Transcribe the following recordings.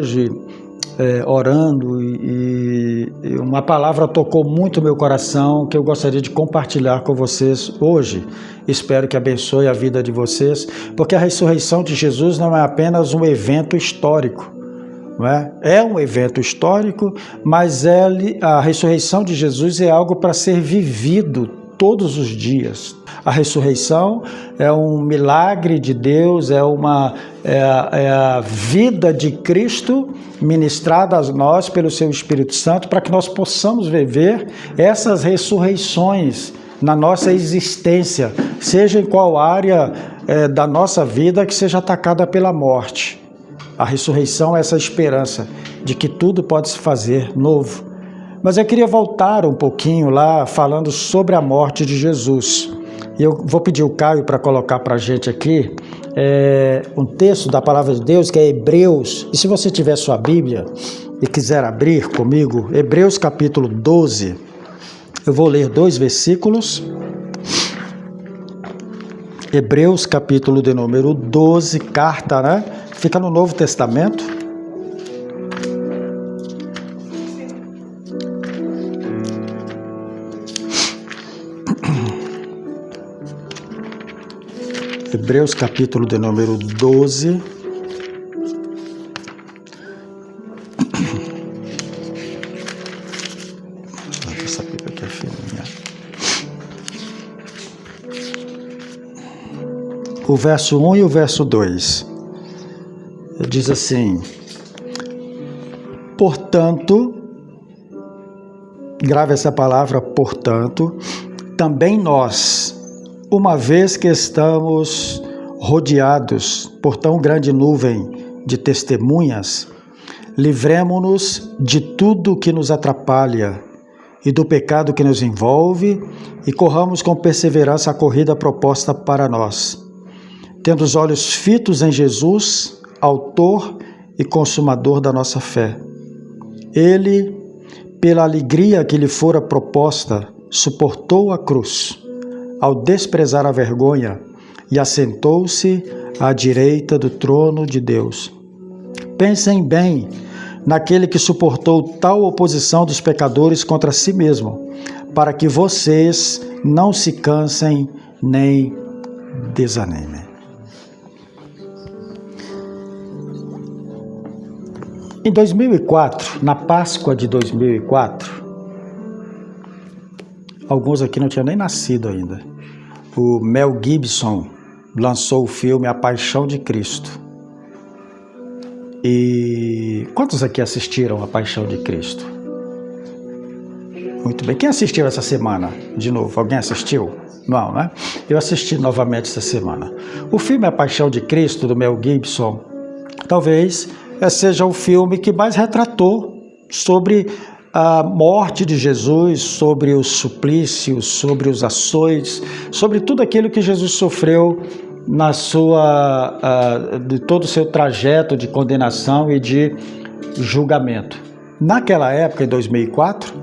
Hoje, orando, e uma palavra tocou muito meu coração que eu gostaria de compartilhar com vocês hoje. Espero que abençoe a vida de vocês, porque a ressurreição de Jesus não é apenas um evento histórico, não é? É um evento histórico, mas a ressurreição de Jesus é algo para ser vivido todos os dias. A ressurreição é um milagre de Deus, é a vida de Cristo ministrada a nós pelo seu Espírito Santo, para que nós possamos viver essas ressurreições na nossa existência, seja em qual área da nossa vida que seja atacada pela morte. A ressurreição é essa esperança de que tudo pode se fazer novo. Mas eu queria voltar um pouquinho lá, falando sobre a morte de Jesus. Eu vou pedir o Caio para colocar para a gente aqui um texto da Palavra de Deus, que é Hebreus. E se você tiver sua Bíblia e quiser abrir comigo, Hebreus capítulo 12, eu vou ler 2 versículos. Hebreus capítulo de número 12, carta, né? Fica no Novo Testamento. Hebreus capítulo de número 12. Essa Bíblia aqui é fininha. O verso 1 e o verso 2. Diz assim: portanto, grave essa palavra, portanto, também nós, uma vez que estamos rodeados por tão grande nuvem de testemunhas, livremo-nos de tudo que nos atrapalha e do pecado que nos envolve, e corramos com perseverança a corrida proposta para nós, tendo os olhos fitos em Jesus, autor e consumador da nossa fé. Ele, pela alegria que lhe fora proposta, suportou a cruz, ao desprezar a vergonha, e assentou-se à direita do trono de Deus. Pensem bem naquele que suportou tal oposição dos pecadores contra si mesmo, para que vocês não se cansem nem desanimem. Em 2004, na Páscoa de 2004, alguns aqui não tinham nem nascido ainda, o Mel Gibson lançou o filme A Paixão de Cristo. E quantos aqui assistiram A Paixão de Cristo? Muito bem. Quem assistiu essa semana? De novo, alguém assistiu? Não, né? Eu assisti novamente essa semana. O filme A Paixão de Cristo, do Mel Gibson, talvez seja o filme que mais retratou sobre a morte de Jesus, sobre os suplícios, sobre os açoites, sobre tudo aquilo que Jesus sofreu de todo o seu trajeto de condenação e de julgamento. Naquela época, em 2004,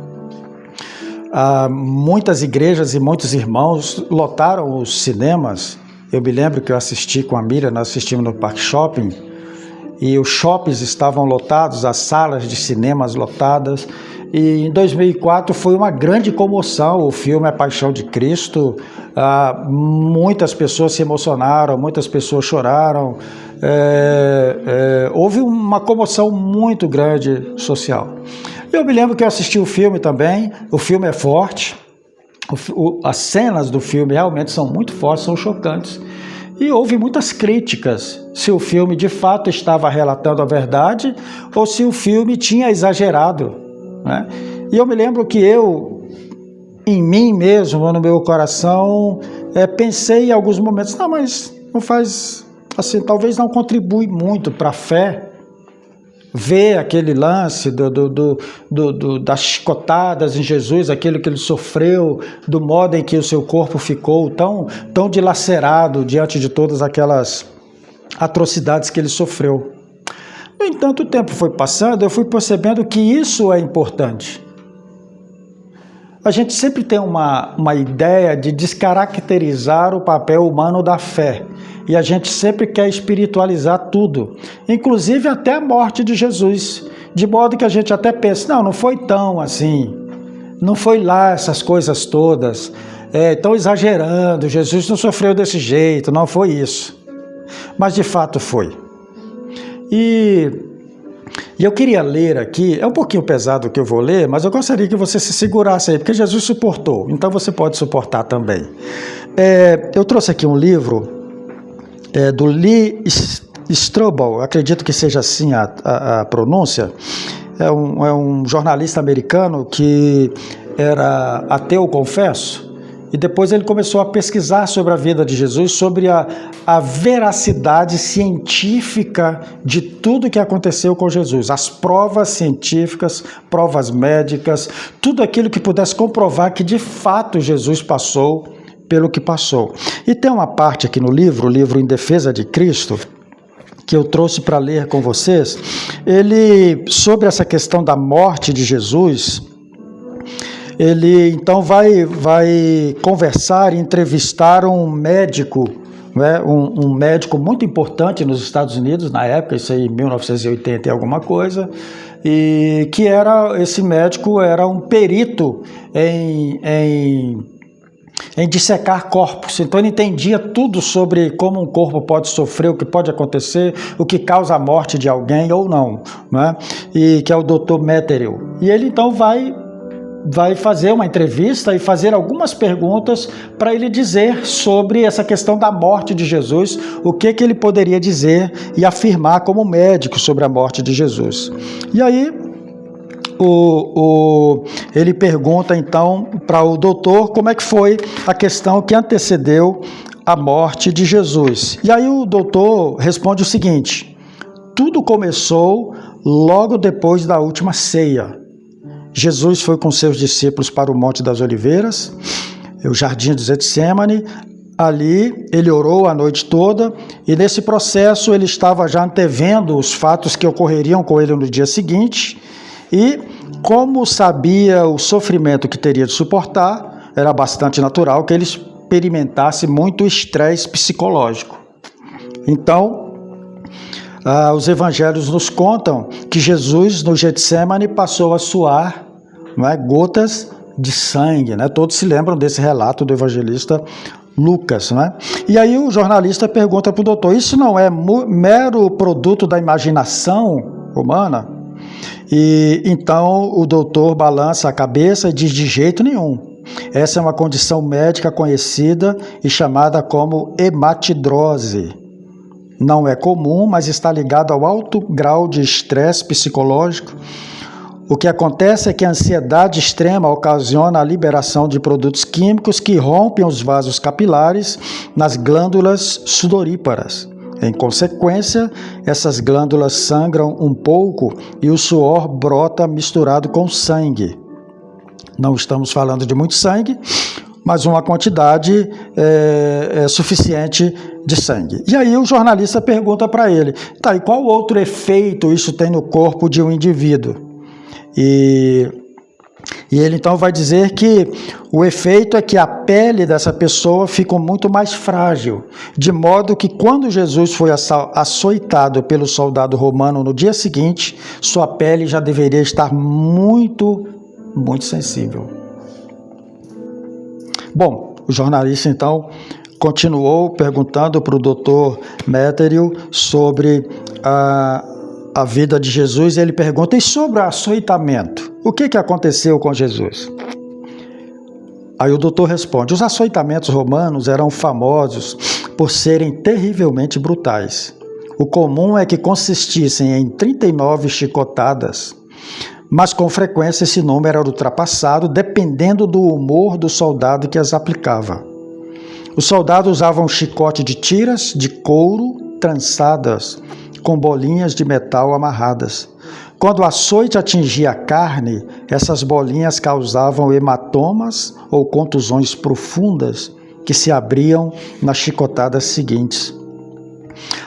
muitas igrejas e muitos irmãos lotaram os cinemas. Eu me lembro que eu assisti com a Miriam, nós assistimos no Parque Shopping, e os shoppings estavam lotados, as salas de cinemas lotadas. E em 2004 foi uma grande comoção o filme A Paixão de Cristo. Muitas pessoas se emocionaram, muitas pessoas choraram. Houve uma comoção muito grande social. Eu me lembro que eu assisti o filme também. O filme é forte. As cenas do filme realmente são muito fortes, são chocantes. E houve muitas críticas se o filme de fato estava relatando a verdade ou se o filme tinha exagerado, né? E eu me lembro que em mim mesmo, no meu coração, pensei em alguns momentos, não, mas não faz, assim, talvez não contribui muito para a fé, ver aquele lance das chicotadas em Jesus, aquilo que ele sofreu, do modo em que o seu corpo ficou tão dilacerado diante de todas aquelas atrocidades que ele sofreu. No entanto, o tempo foi passando, eu fui percebendo que isso é importante. A gente sempre tem uma ideia de descaracterizar o papel humano da fé, e a gente sempre quer espiritualizar tudo, inclusive até a morte de Jesus, de modo que a gente até pensa, não foi tão assim, não foi lá essas coisas todas, estão exagerando, Jesus não sofreu desse jeito, não foi isso. Mas de fato foi. E eu queria ler aqui, é um pouquinho pesado o que eu vou ler, mas eu gostaria que você se segurasse aí, porque Jesus suportou, então você pode suportar também. Eu trouxe aqui um livro do Lee Strobel, acredito que seja assim a pronúncia, é um jornalista americano que era ateu, confesso, e depois ele começou a pesquisar sobre a vida de Jesus, sobre a veracidade científica de tudo que aconteceu com Jesus, as provas científicas, provas médicas, tudo aquilo que pudesse comprovar que de fato Jesus passou pelo que passou. E tem uma parte aqui no livro, o livro Em Defesa de Cristo, que eu trouxe para ler com vocês, ele, sobre essa questão da morte de Jesus, ele então vai conversar e entrevistar um médico, né, um médico muito importante nos Estados Unidos, na época, isso aí em 1980 e alguma coisa, e que esse médico era um perito em dissecar corpos, então ele entendia tudo sobre como um corpo pode sofrer, o que pode acontecer, o que causa a morte de alguém ou não, né? E que é o Dr. Metterill. E ele então vai fazer uma entrevista e fazer algumas perguntas para ele dizer sobre essa questão da morte de Jesus, o que ele poderia dizer e afirmar como médico sobre a morte de Jesus. E aí ele pergunta então para o doutor como é que foi a questão que antecedeu a morte de Jesus. E aí o doutor responde o seguinte: tudo começou logo depois da última ceia. Jesus foi com seus discípulos para o Monte das Oliveiras, o Jardim de Getsêmani. Ali ele orou a noite toda e nesse processo ele estava já antevendo os fatos que ocorreriam com ele no dia seguinte e, como sabia o sofrimento que teria de suportar, era bastante natural que ele experimentasse muito estresse psicológico. Então, os evangelhos nos contam que Jesus no Getsêmani passou a suar, não é, gotas de sangue, né? Todos se lembram desse relato do evangelista Lucas, né? E aí o jornalista pergunta para o doutor: isso não é mero produto da imaginação humana? E então o doutor balança a cabeça e diz: de jeito nenhum. Essa é uma condição médica conhecida e chamada como hematidrose. Não é comum, mas está ligado ao alto grau de estresse psicológico. O que acontece é que a ansiedade extrema ocasiona a liberação de produtos químicos que rompem os vasos capilares nas glândulas sudoríparas. Em consequência, essas glândulas sangram um pouco e o suor brota misturado com sangue. Não estamos falando de muito sangue, mas uma quantidade suficiente de sangue. E aí o jornalista pergunta para ele: tá, e qual outro efeito isso tem no corpo de um indivíduo? E ele então vai dizer que o efeito é que a pele dessa pessoa fica muito mais frágil, de modo que quando Jesus foi açoitado pelo soldado romano no dia seguinte, sua pele já deveria estar muito, muito sensível. Bom, o jornalista então continuou perguntando para o Dr. Metterill sobre a vida de Jesus, e ele pergunta: e sobre o açoitamento? O que aconteceu com Jesus? Aí o doutor responde: os açoitamentos romanos eram famosos por serem terrivelmente brutais. O comum é que consistissem em 39 chicotadas, mas com frequência esse número era ultrapassado dependendo do humor do soldado que as aplicava. Os soldados usavam um chicote de tiras de couro trançadas, com bolinhas de metal amarradas. Quando o açoite atingia a carne, essas bolinhas causavam hematomas ou contusões profundas que se abriam nas chicotadas seguintes.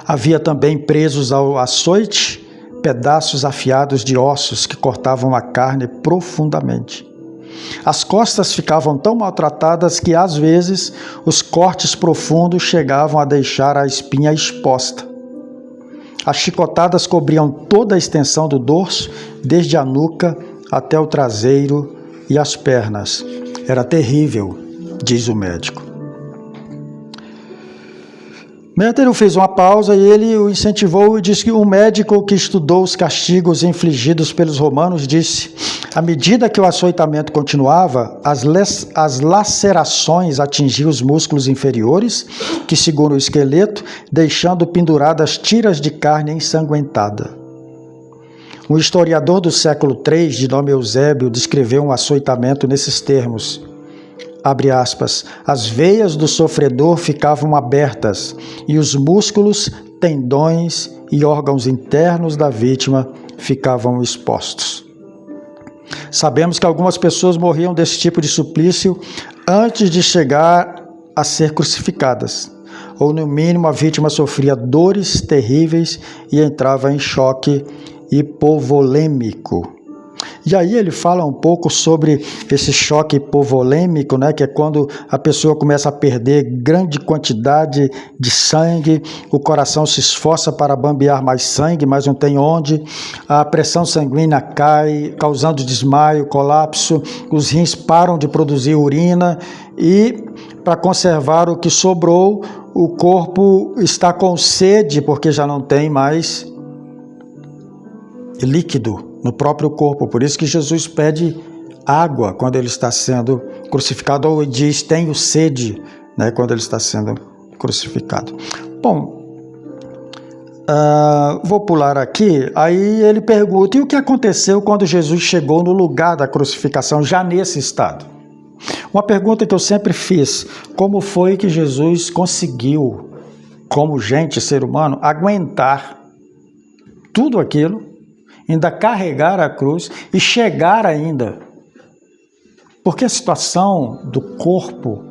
Havia também presos ao açoite pedaços afiados de ossos que cortavam a carne profundamente. As costas ficavam tão maltratadas que, às vezes, os cortes profundos chegavam a deixar a espinha exposta. As chicotadas cobriam toda a extensão do dorso, desde a nuca até o traseiro e as pernas. Era terrível, diz o médico. Métero fez uma pausa e ele o incentivou e disse que um médico que estudou os castigos infligidos pelos romanos disse: à medida que o açoitamento continuava, as lacerações atingiam os músculos inferiores, que seguram o esqueleto, deixando penduradas tiras de carne ensanguentada. Um historiador do século III, de nome Eusébio, descreveu um açoitamento nesses termos. Abre aspas, as veias do sofredor ficavam abertas e os músculos, tendões e órgãos internos da vítima ficavam expostos. Sabemos que algumas pessoas morriam desse tipo de suplício antes de chegar a ser crucificadas, ou no mínimo a vítima sofria dores terríveis e entrava em choque hipovolêmico. E aí ele fala um pouco sobre esse choque hipovolêmico, né, que é quando a pessoa começa a perder grande quantidade de sangue, o coração se esforça para bambear mais sangue, mas não tem onde, a pressão sanguínea cai, causando desmaio, colapso, os rins param de produzir urina e, para conservar o que sobrou, o corpo está com sede porque já não tem mais líquido no próprio corpo. Por isso que Jesus pede água quando ele está sendo crucificado, ou diz, tenho sede, né, quando ele está sendo crucificado. Bom, vou pular aqui, aí ele pergunta, e o que aconteceu quando Jesus chegou no lugar da crucificação, já nesse estado? Uma pergunta que eu sempre fiz, como foi que Jesus conseguiu, como gente, ser humano, aguentar tudo aquilo, ainda carregar a cruz e chegar ainda? Porque a situação do corpo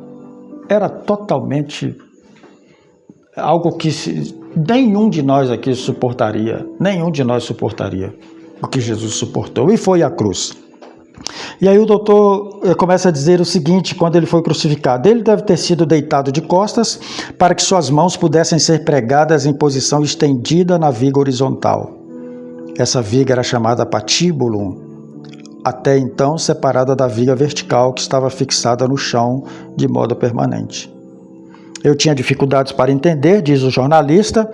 era totalmente algo que nenhum de nós aqui suportaria, o que Jesus suportou, e foi a cruz. E aí o doutor começa a dizer o seguinte, quando ele foi crucificado, ele deve ter sido deitado de costas para que suas mãos pudessem ser pregadas em posição estendida na viga horizontal. Essa viga era chamada patíbulum, até então separada da viga vertical que estava fixada no chão de modo permanente. Eu tinha dificuldades para entender, diz o jornalista,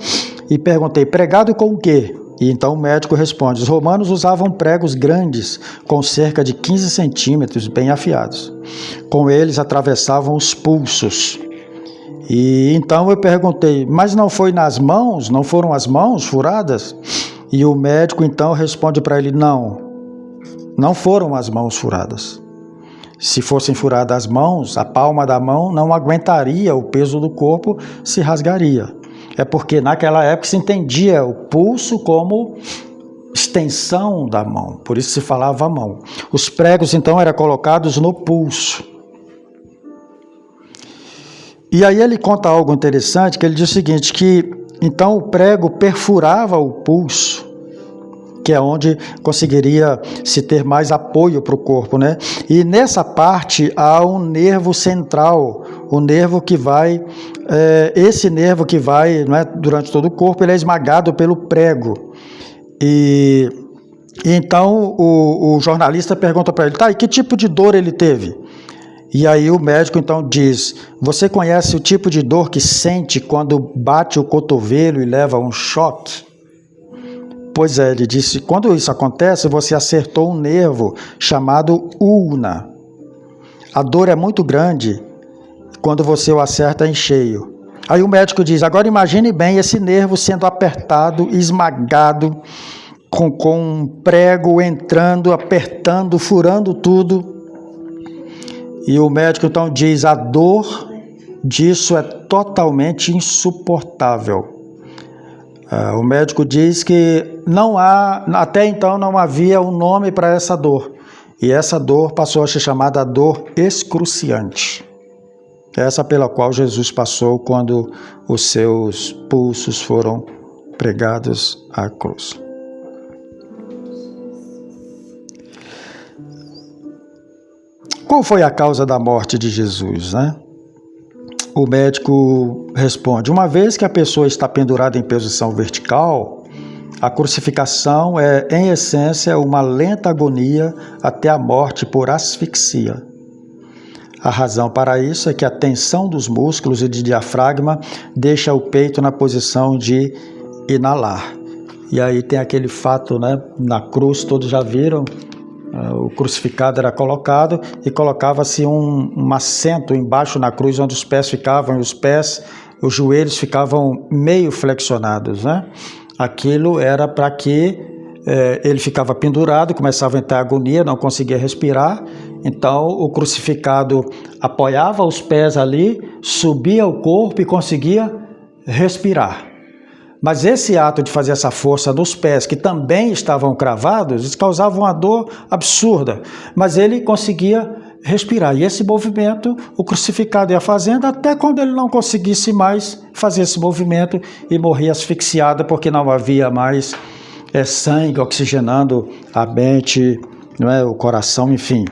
e perguntei, pregado com o quê? E então o médico responde, os romanos usavam pregos grandes, com cerca de 15 centímetros, bem afiados. Com eles atravessavam os pulsos. E então eu perguntei, mas não foi nas mãos? Não foram as mãos furadas? E o médico então responde para ele, não foram as mãos furadas. Se fossem furadas as mãos, a palma da mão não aguentaria o peso do corpo, se rasgaria. É porque naquela época se entendia o pulso como extensão da mão, por isso se falava a mão. Os pregos então eram colocados no pulso. E aí ele conta algo interessante, que ele diz o seguinte, que então o prego perfurava o pulso, que é onde conseguiria se ter mais apoio para o corpo, né? E nessa parte há um nervo central, o nervo que vai, esse nervo que vai, não é, durante todo o corpo, ele é esmagado pelo prego. E então o jornalista pergunta para ele, tá, e que tipo de dor ele teve? E aí o médico então diz, você conhece o tipo de dor que sente quando bate o cotovelo e leva um choque? Pois é, ele disse, quando isso acontece, você acertou um nervo chamado ulna. A dor é muito grande quando você o acerta em cheio. Aí o médico diz, agora imagine bem esse nervo sendo apertado, esmagado, com um prego entrando, apertando, furando tudo. E o médico então diz, a dor disso é totalmente insuportável. O médico diz que até então não havia um nome para essa dor. E essa dor passou a ser chamada dor excruciante. Essa pela qual Jesus passou quando os seus pulsos foram pregados à cruz. Qual foi a causa da morte de Jesus, né? O médico responde: uma vez que a pessoa está pendurada em posição vertical, a crucificação é, em essência, uma lenta agonia até a morte por asfixia. A razão para isso é que a tensão dos músculos e de diafragma deixa o peito na posição de inalar. E aí tem aquele fato, né? Na cruz, todos já viram, o crucificado era colocado e colocava-se um assento embaixo na cruz, onde os pés ficavam, os joelhos ficavam meio flexionados, né? Aquilo era para que ele ficava pendurado, começava a entrar agonia, não conseguia respirar. Então o crucificado apoiava os pés ali, subia o corpo e conseguia respirar. Mas esse ato de fazer essa força nos pés, que também estavam cravados, eles causavam uma dor absurda, mas ele conseguia respirar. E esse movimento, o crucificado ia fazendo até quando ele não conseguisse mais fazer esse movimento e morria asfixiado, porque não havia mais sangue oxigenando a mente, não é, o coração, enfim,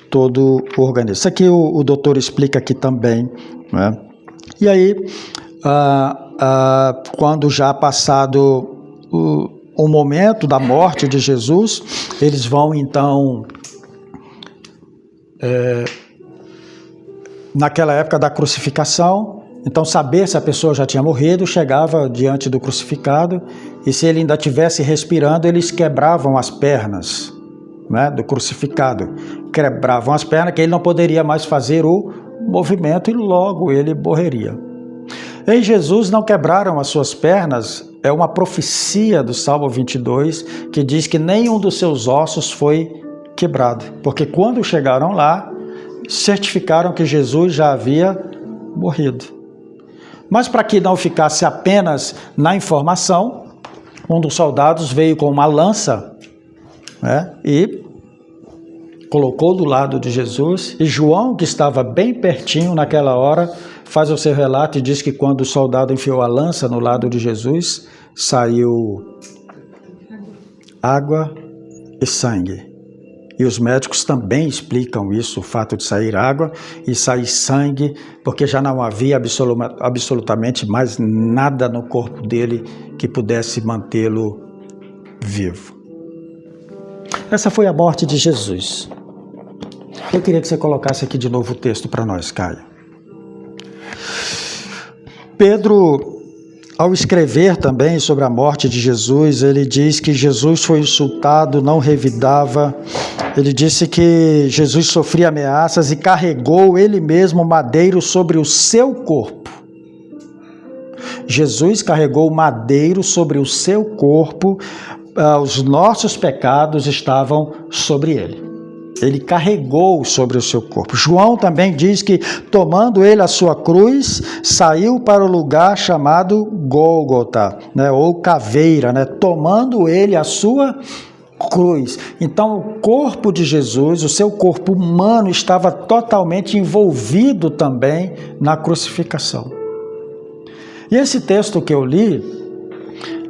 todo o organismo. Isso aqui o doutor explica aqui também, não é? E aí, quando já passado o momento da morte de Jesus, eles vão então, naquela época da crucificação, então saber se a pessoa já tinha morrido, chegava diante do crucificado e se ele ainda estivesse respirando, eles quebravam as pernas, né, do crucificado, quebravam as pernas, que ele não poderia mais fazer o movimento e logo ele morreria. Em Jesus não quebraram as suas pernas, é uma profecia do Salmo 22, que diz que nenhum dos seus ossos foi quebrado, porque quando chegaram lá, certificaram que Jesus já havia morrido. Mas para que não ficasse apenas na informação, um dos soldados veio com uma lança, né, e colocou do lado de Jesus, e João, que estava bem pertinho naquela hora, faz o seu relato e diz que quando o soldado enfiou a lança no lado de Jesus, saiu água e sangue. E os médicos também explicam isso, o fato de sair água e sair sangue, porque já não havia absolutamente mais nada no corpo dele que pudesse mantê-lo vivo. Essa foi a morte de Jesus. Eu queria que você colocasse aqui de novo o texto para nós, Caio. Pedro, ao escrever também sobre a morte de Jesus, ele diz que Jesus foi insultado, não revidava. Ele disse que Jesus sofria ameaças e carregou ele mesmo o madeiro sobre o seu corpo. Jesus carregou o madeiro sobre o seu corpo, os nossos pecados estavam sobre ele. Ele carregou sobre o seu corpo. João também diz que, tomando ele a sua cruz, saiu para o lugar chamado Gólgota, né, ou caveira, né, tomando ele a sua cruz. Então, o corpo de Jesus, o seu corpo humano, estava totalmente envolvido também na crucificação. E esse texto que eu li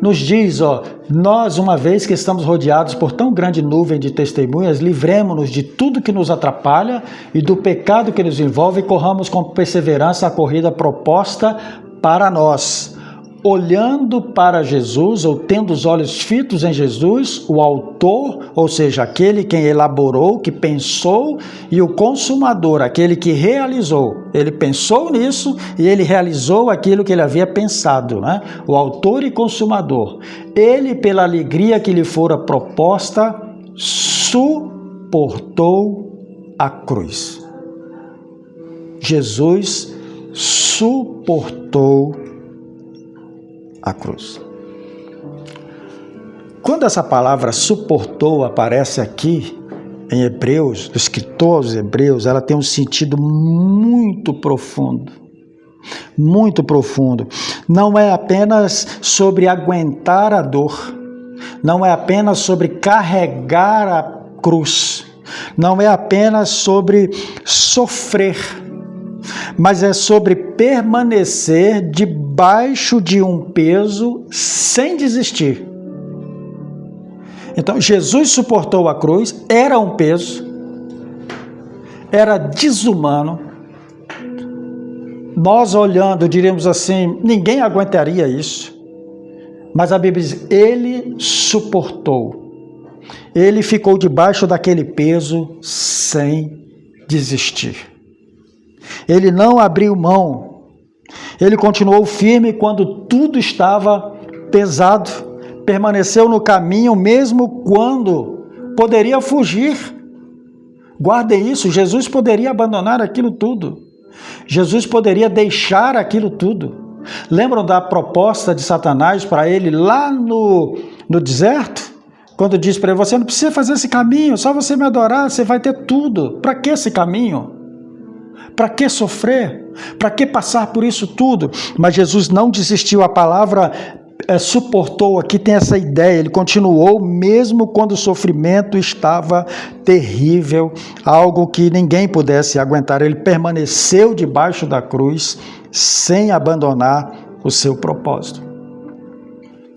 nos diz, nós, uma vez que estamos rodeados por tão grande nuvem de testemunhas, livremo-nos de tudo que nos atrapalha e do pecado que nos envolve e corramos com perseverança a corrida proposta para nós, olhando para Jesus, ou tendo os olhos fitos em Jesus, o autor, ou seja, aquele quem elaborou, que pensou, e o consumador, aquele que realizou. Ele pensou nisso e ele realizou aquilo que ele havia pensado, né? O autor e consumador. Ele, pela alegria que lhe fora proposta, suportou a cruz. Jesus suportou a cruz. Quando essa palavra suportou aparece aqui em Hebreus, do escritor aos Hebreus, ela tem um sentido muito profundo. Muito profundo. Não é apenas sobre aguentar a dor, não é apenas sobre carregar a cruz, não é apenas sobre sofrer, mas é sobre permanecer debaixo de um peso sem desistir. Então, Jesus suportou a cruz, era um peso, era desumano. Nós olhando, diríamos assim, ninguém aguentaria isso. Mas a Bíblia diz, ele suportou. Ele ficou debaixo daquele peso sem desistir. Ele não abriu mão. Ele continuou firme quando tudo estava pesado. Permaneceu no caminho mesmo quando poderia fugir. Guardem isso, Jesus poderia abandonar aquilo tudo. Jesus poderia deixar aquilo tudo. Lembram da proposta de Satanás para ele lá no deserto? Quando diz para ele, você não precisa fazer esse caminho, só você me adorar, você vai ter tudo. Para que esse caminho? Para que sofrer? Para que passar por isso tudo? Mas Jesus não desistiu, a palavra suportou, aqui tem essa ideia, ele continuou mesmo quando o sofrimento estava terrível, algo que ninguém pudesse aguentar. Ele permaneceu debaixo da cruz sem abandonar o seu propósito.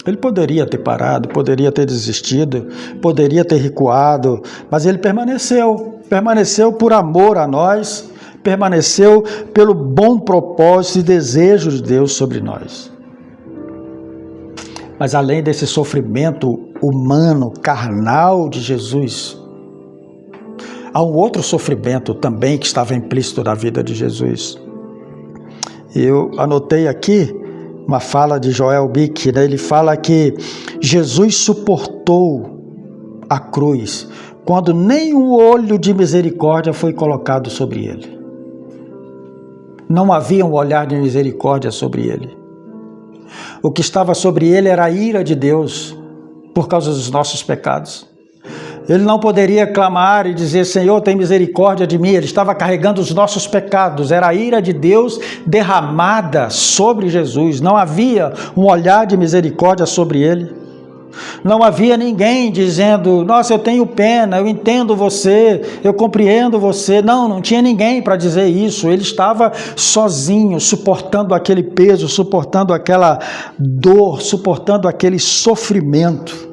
Ele poderia ter parado, poderia ter desistido, poderia ter recuado, mas ele permaneceu por amor a nós, permaneceu pelo bom propósito e desejo de Deus sobre nós. Mas além desse sofrimento humano, carnal de Jesus, há um outro sofrimento também que estava implícito na vida de Jesus. Eu anotei aqui uma fala de Joel Bick, né? Ele fala que Jesus suportou a cruz quando nenhum olho de misericórdia foi colocado sobre ele. Não havia um olhar de misericórdia sobre ele. O que estava sobre ele era a ira de Deus por causa dos nossos pecados. Ele não poderia clamar e dizer, Senhor, tem misericórdia de mim. Ele estava carregando os nossos pecados. Era a ira de Deus derramada sobre Jesus. Não havia um olhar de misericórdia sobre ele. Não havia ninguém dizendo, nossa, eu tenho pena, eu entendo você, eu compreendo você. Não tinha ninguém para dizer isso. Ele estava sozinho, suportando aquele peso, suportando aquela dor, suportando aquele sofrimento.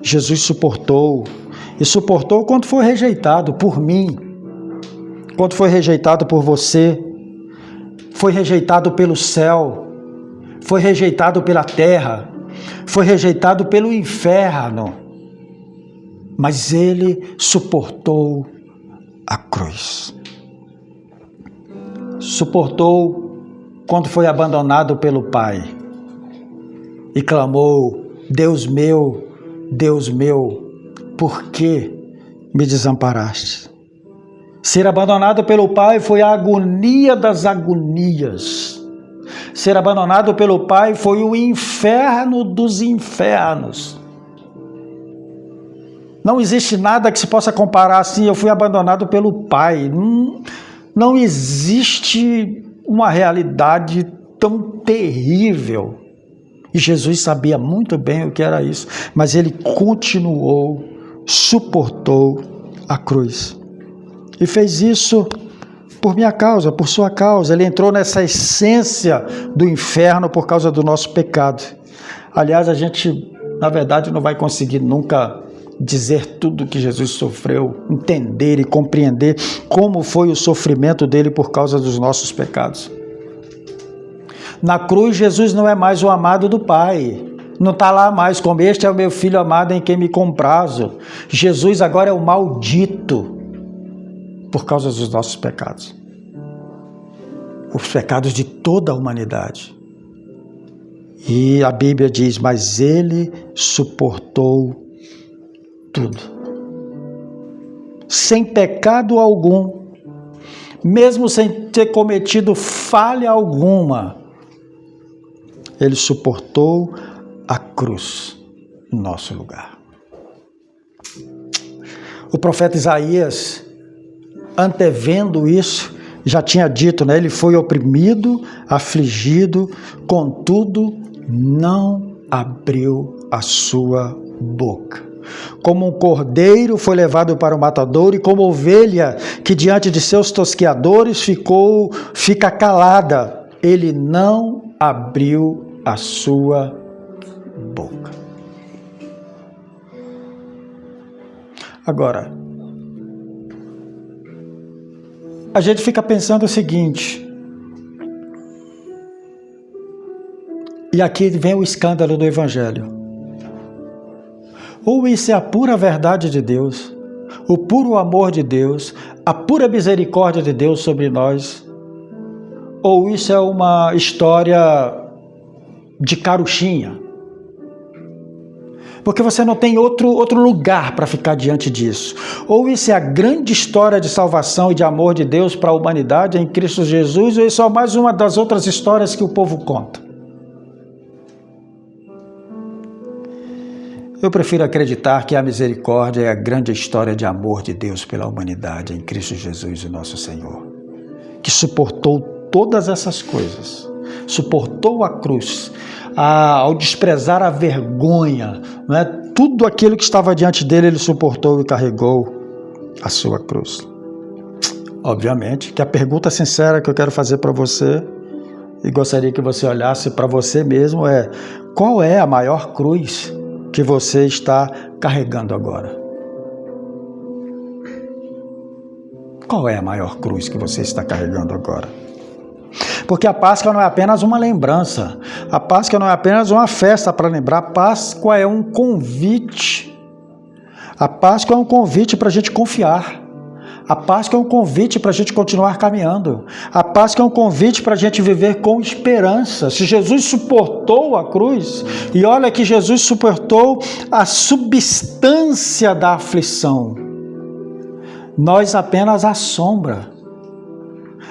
Jesus suportou, e suportou quando foi rejeitado por mim, quando foi rejeitado por você, foi rejeitado pelo céu, foi rejeitado pela terra, foi rejeitado pelo inferno, mas ele suportou a cruz. Suportou quando foi abandonado pelo Pai e clamou, Deus meu, por que me desamparaste? Ser abandonado pelo Pai foi a agonia das agonias. Ser abandonado pelo Pai foi o inferno dos infernos. Não existe nada que se possa comparar assim, eu fui abandonado pelo Pai. Não existe uma realidade tão terrível. E Jesus sabia muito bem o que era isso, mas ele continuou, suportou a cruz. E fez isso por minha causa, por sua causa. Ele entrou nessa essência do inferno por causa do nosso pecado. Aliás, a gente, na verdade, não vai conseguir nunca dizer tudo que Jesus sofreu, entender e compreender como foi o sofrimento dele por causa dos nossos pecados. Na cruz, Jesus não é mais o amado do Pai. Não está lá mais como este é o meu filho amado em quem me comprazo. Jesus agora é o maldito por causa dos nossos pecados. Os pecados de toda a humanidade. E a Bíblia diz, mas ele suportou tudo. Sem pecado algum, mesmo sem ter cometido falha alguma, ele suportou a cruz em nosso lugar. O profeta Isaías, antevendo isso, já tinha dito, né? Ele foi oprimido, afligido, contudo, não abriu a sua boca. Como um cordeiro foi levado para o matadouro, e como ovelha que diante de seus tosqueadores fica calada, ele não abriu a sua boca. Agora, a gente fica pensando o seguinte, e aqui vem o escândalo do Evangelho. Ou isso é a pura verdade de Deus, o puro amor de Deus, a pura misericórdia de Deus sobre nós, ou isso é uma história de carochinha, porque você não tem outro lugar para ficar diante disso. Ou isso é a grande história de salvação e de amor de Deus para a humanidade em Cristo Jesus, ou isso é mais uma das outras histórias que o povo conta. Eu prefiro acreditar que a misericórdia é a grande história de amor de Deus pela humanidade em Cristo Jesus, o nosso Senhor, que suportou todas essas coisas, suportou a cruz, ao desprezar a vergonha, não é? Tudo aquilo que estava diante dele, ele suportou e carregou a sua cruz. Obviamente que a pergunta sincera que eu quero fazer para você, e gostaria que você olhasse para você mesmo, é: qual é a maior cruz que você está carregando agora? Qual é a maior cruz que você está carregando agora? Porque a Páscoa não é apenas uma lembrança, a Páscoa não é apenas uma festa para lembrar, a Páscoa é um convite. A Páscoa é um convite para a gente confiar. A Páscoa é um convite para a gente continuar caminhando. A Páscoa é um convite para a gente viver com esperança. Se Jesus suportou a cruz, e olha que Jesus suportou a substância da aflição, nós apenas a sombra.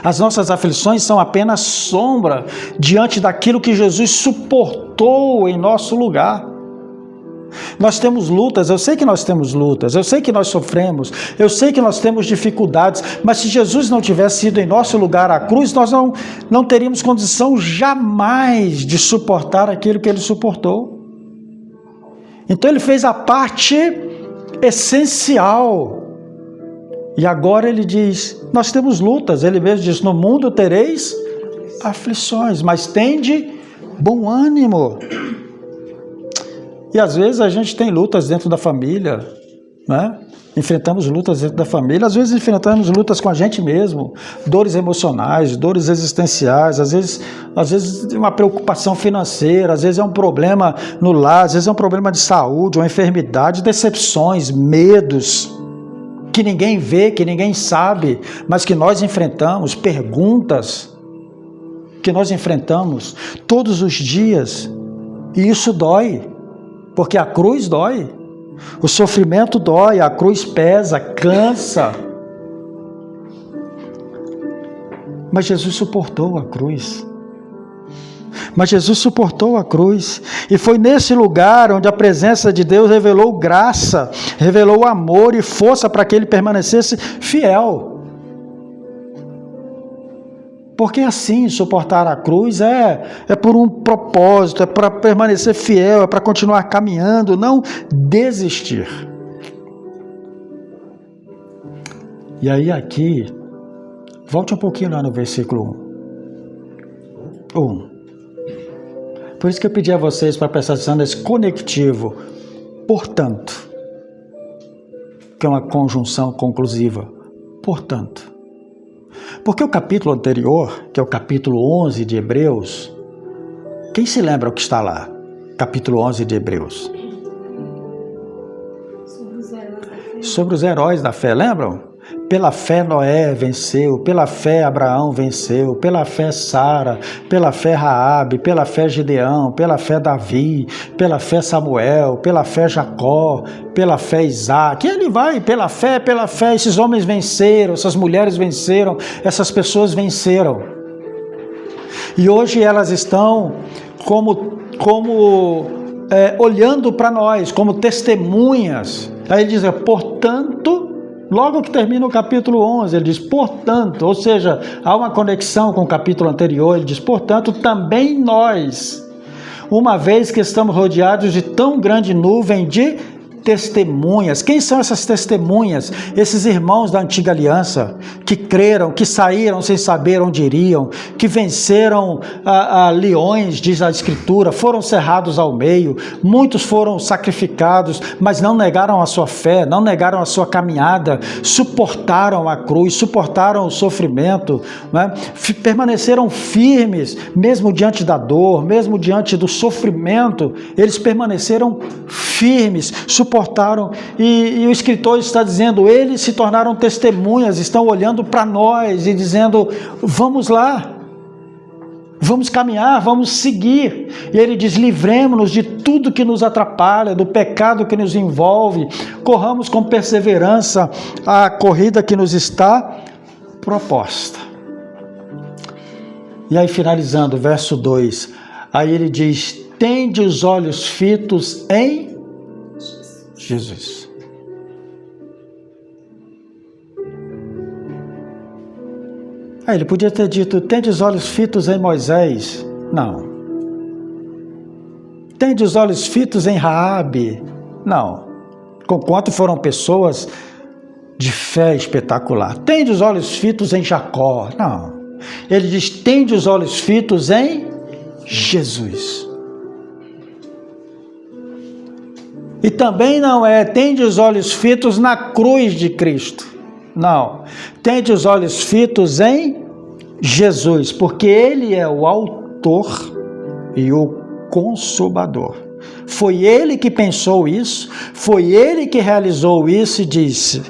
As nossas aflições são apenas sombra diante daquilo que Jesus suportou em nosso lugar. Nós temos lutas, eu sei que nós temos lutas, eu sei que nós sofremos, eu sei que nós temos dificuldades, mas se Jesus não tivesse ido em nosso lugar à cruz, nós não teríamos condição jamais de suportar aquilo que ele suportou. Então ele fez a parte essencial. E agora ele diz, nós temos lutas, ele mesmo diz, no mundo tereis aflições, mas tende bom ânimo. E às vezes a gente tem lutas dentro da família, né? Enfrentamos lutas dentro da família, às vezes enfrentamos lutas com a gente mesmo, dores emocionais, dores existenciais, às vezes uma preocupação financeira, às vezes é um problema no lar, às vezes é um problema de saúde, uma enfermidade, decepções, medos, que ninguém vê, que ninguém sabe, mas que nós enfrentamos, perguntas que nós enfrentamos todos os dias, e isso dói, porque a cruz dói, o sofrimento dói, a cruz pesa, cansa, mas Jesus suportou a cruz. Mas Jesus suportou a cruz, e foi nesse lugar onde a presença de Deus revelou graça, revelou amor e força para que ele permanecesse fiel. Porque assim, suportar a cruz é por um propósito, é para permanecer fiel, é para continuar caminhando, não desistir. E aí aqui, volte um pouquinho lá no versículo 1. Por isso que eu pedi a vocês para prestar atenção nesse conectivo, portanto, que é uma conjunção conclusiva, portanto. Porque o capítulo anterior, que é o capítulo 11 de Hebreus, quem se lembra o que está lá? Capítulo 11 de Hebreus. Sobre os heróis da fé, lembram? Pela fé Noé venceu, pela fé Abraão venceu, pela fé Sara, pela fé Raabe, pela fé Gideão, pela fé Davi, pela fé Samuel, pela fé Jacó, pela fé Isaac. E ele vai, pela fé, esses homens venceram, essas mulheres venceram, essas pessoas venceram. E hoje elas estão olhando para nós, como testemunhas. Aí ele diz, portanto... Logo que termina o capítulo 11, ele diz, portanto, ou seja, há uma conexão com o capítulo anterior, ele diz, portanto, também nós, uma vez que estamos rodeados de tão grande nuvem de testemunhas. Quem são essas testemunhas? Esses irmãos da antiga aliança, que creram, que saíram sem saber onde iriam, que venceram leões, diz a Escritura, foram cerrados ao meio, muitos foram sacrificados, mas não negaram a sua fé, não negaram a sua caminhada, suportaram a cruz, suportaram o sofrimento, né? Permaneceram firmes, mesmo diante da dor, mesmo diante do sofrimento, eles permaneceram firmes, suportaram, e o escritor está dizendo, eles se tornaram testemunhas, estão olhando para nós e dizendo, vamos lá, vamos caminhar, vamos seguir. E ele diz, livremos-nos de tudo que nos atrapalha, do pecado que nos envolve, corramos com perseverança a corrida que nos está proposta. E aí, finalizando, verso 2, aí ele diz, tende os olhos fitos em Jesus. Aí ele podia ter dito, tende os olhos fitos em Moisés. Não. Tende os olhos fitos em Raabe. Não. Conquanto foram pessoas de fé espetacular. Tende os olhos fitos em Jacó. Não. Ele diz, tende os olhos fitos em Jesus. E também não é, tende os olhos fitos na cruz de Cristo. Não. Tende os olhos fitos em Jesus, porque Ele é o autor e o consumador. Foi Ele que pensou isso, foi Ele que realizou isso e disse,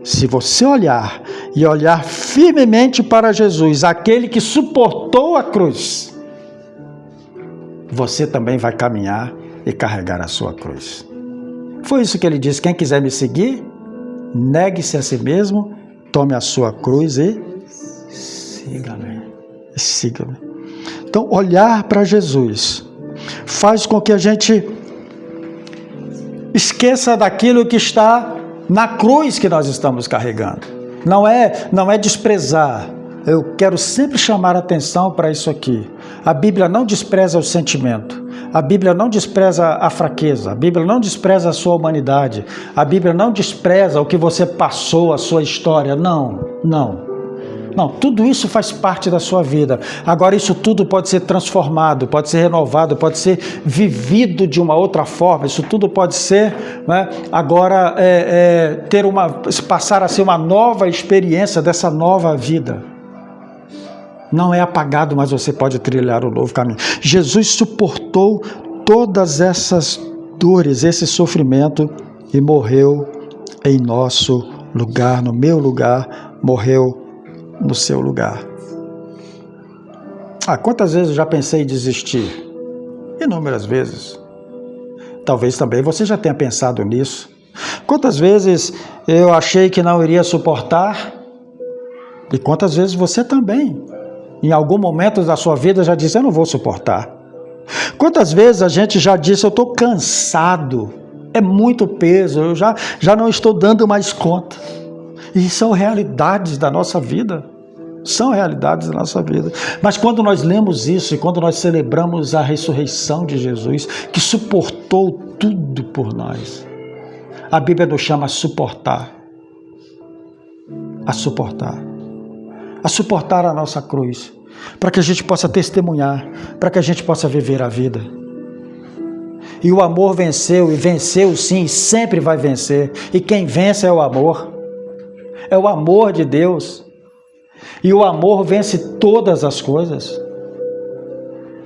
se você olhar e olhar firmemente para Jesus, aquele que suportou a cruz, você também vai caminhar e carregar a sua cruz. Foi isso que ele disse, quem quiser me seguir, negue-se a si mesmo, tome a sua cruz e siga-me. Siga-me. Então, olhar para Jesus faz com que a gente esqueça daquilo que está na cruz que nós estamos carregando. Não é desprezar. Eu quero sempre chamar a atenção para isso aqui. A Bíblia não despreza o sentimento. A Bíblia não despreza a fraqueza. A Bíblia não despreza a sua humanidade. A Bíblia não despreza o que você passou, a sua história. Não, tudo isso faz parte da sua vida. Agora, isso tudo pode ser transformado, pode ser renovado, pode ser vivido de uma outra forma. Isso tudo pode ser, né, agora, passar a ser uma nova experiência dessa nova vida. Não é apagado, mas você pode trilhar um novo caminho. Jesus suportou todas essas dores, esse sofrimento, e morreu em nosso lugar, no meu lugar, morreu no seu lugar. Quantas vezes eu já pensei em desistir? Inúmeras vezes. Talvez também você já tenha pensado nisso. Quantas vezes eu achei que não iria suportar? E quantas vezes você também, em algum momento da sua vida, já disse, eu não vou suportar. Quantas vezes a gente já disse, eu estou cansado, é muito peso, eu já não estou dando mais conta. E são realidades da nossa vida. São realidades da nossa vida. Mas quando nós lemos isso e quando nós celebramos a ressurreição de Jesus, que suportou tudo por nós, a Bíblia nos chama a suportar. A suportar. A suportar a nossa cruz, para que a gente possa testemunhar, para que a gente possa viver a vida. E o amor venceu, e venceu sim, e sempre vai vencer. E quem vence é o amor. É o amor de Deus. E o amor vence todas as coisas.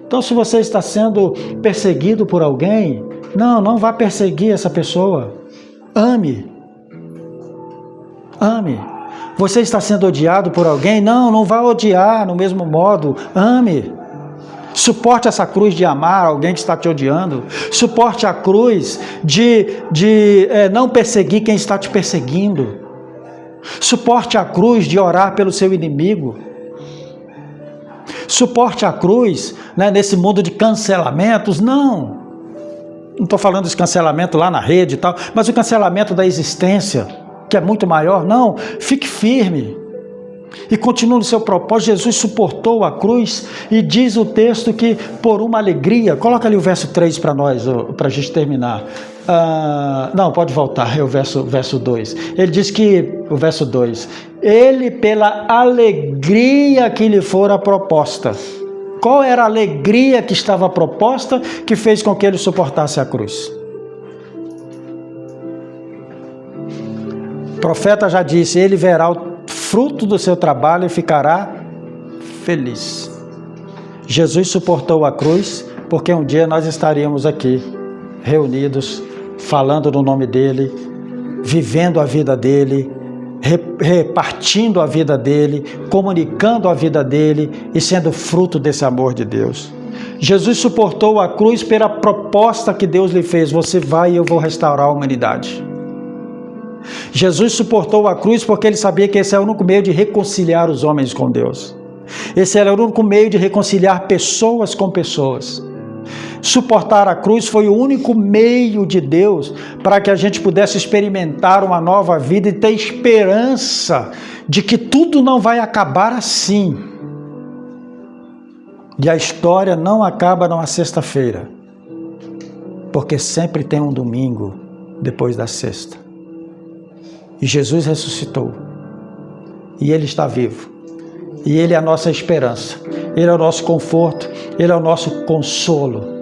Então, se você está sendo perseguido por alguém, não vá perseguir essa pessoa. Ame. Ame. Você está sendo odiado por alguém? Não vá odiar no mesmo modo. Ame. Suporte essa cruz de amar alguém que está te odiando. Suporte a cruz de não perseguir quem está te perseguindo. Suporte a cruz de orar pelo seu inimigo. Suporte a cruz, né, nesse mundo de cancelamentos. Não estou falando desse cancelamento lá na rede e tal, mas o cancelamento da existência, que é muito maior. Não, fique firme e continue no seu propósito. Jesus suportou a cruz e diz o texto que por uma alegria, coloca ali o verso 3 para nós, para a gente terminar. Não, pode voltar, é o verso 2. Ele diz que, o verso 2, ele pela alegria que lhe fora proposta. Qual era a alegria que estava proposta que fez com que ele suportasse a cruz? O profeta já disse, ele verá o fruto do seu trabalho e ficará feliz. Jesus suportou a cruz porque um dia nós estaríamos aqui, reunidos, falando no nome dele, vivendo a vida dele, repartindo a vida dele, comunicando a vida dele e sendo fruto desse amor de Deus. Jesus suportou a cruz pela proposta que Deus lhe fez, você vai e eu vou restaurar a humanidade. Jesus suportou a cruz porque ele sabia que esse é o único meio de reconciliar os homens com Deus. Esse era o único meio de reconciliar pessoas com pessoas. Suportar a cruz foi o único meio de Deus para que a gente pudesse experimentar uma nova vida e ter esperança de que tudo não vai acabar assim. E a história não acaba numa sexta-feira, porque sempre tem um domingo depois da sexta. E Jesus ressuscitou, e Ele está vivo, e Ele é a nossa esperança, Ele é o nosso conforto, Ele é o nosso consolo.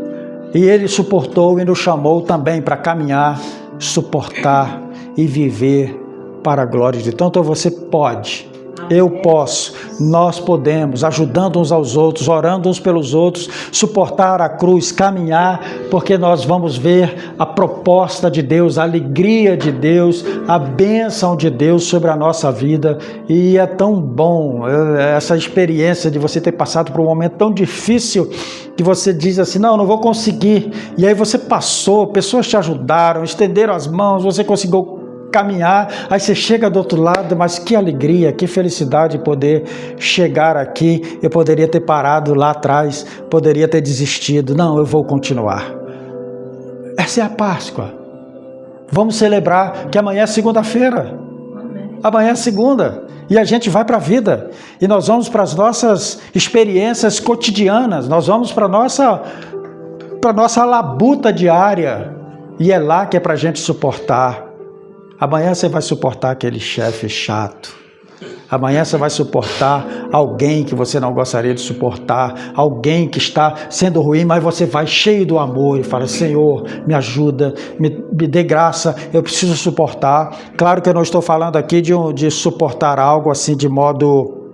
E Ele suportou e nos chamou também para caminhar, suportar e viver para a glória de Deus. Então você pode, eu posso, nós podemos, ajudando uns aos outros, orando uns pelos outros, suportar a cruz, caminhar, porque nós vamos ver a proposta de Deus, a alegria de Deus, a bênção de Deus sobre a nossa vida. E é tão bom essa experiência de você ter passado por um momento tão difícil que você diz assim, não vou conseguir. E aí você passou, pessoas te ajudaram, estenderam as mãos, você conseguiu caminhar, aí você chega do outro lado, mas que alegria, que felicidade poder chegar aqui. Eu poderia ter parado lá atrás, poderia ter desistido. Não, eu vou continuar. Essa é a Páscoa. Vamos celebrar que amanhã é segunda-feira. Amanhã é segunda. E a gente vai para a vida. E nós vamos para as nossas experiências cotidianas. Nós vamos para a nossa labuta diária. E é lá que é para a gente suportar. Amanhã você vai suportar aquele chefe chato. Amanhã você vai suportar alguém que você não gostaria de suportar. Alguém que está sendo ruim, mas você vai cheio do amor e fala, Senhor, me ajuda, me dê graça, eu preciso suportar. Claro que eu não estou falando aqui de suportar algo assim de modo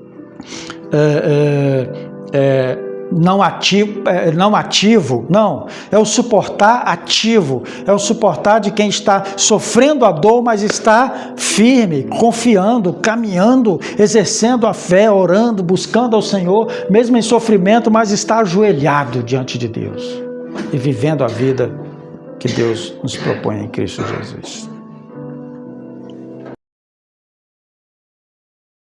não ativo, não, é o suportar ativo, é o suportar de quem está sofrendo a dor, mas está firme, confiando, caminhando, exercendo a fé, orando, buscando ao Senhor, mesmo em sofrimento, mas está ajoelhado diante de Deus e vivendo a vida que Deus nos propõe em Cristo Jesus.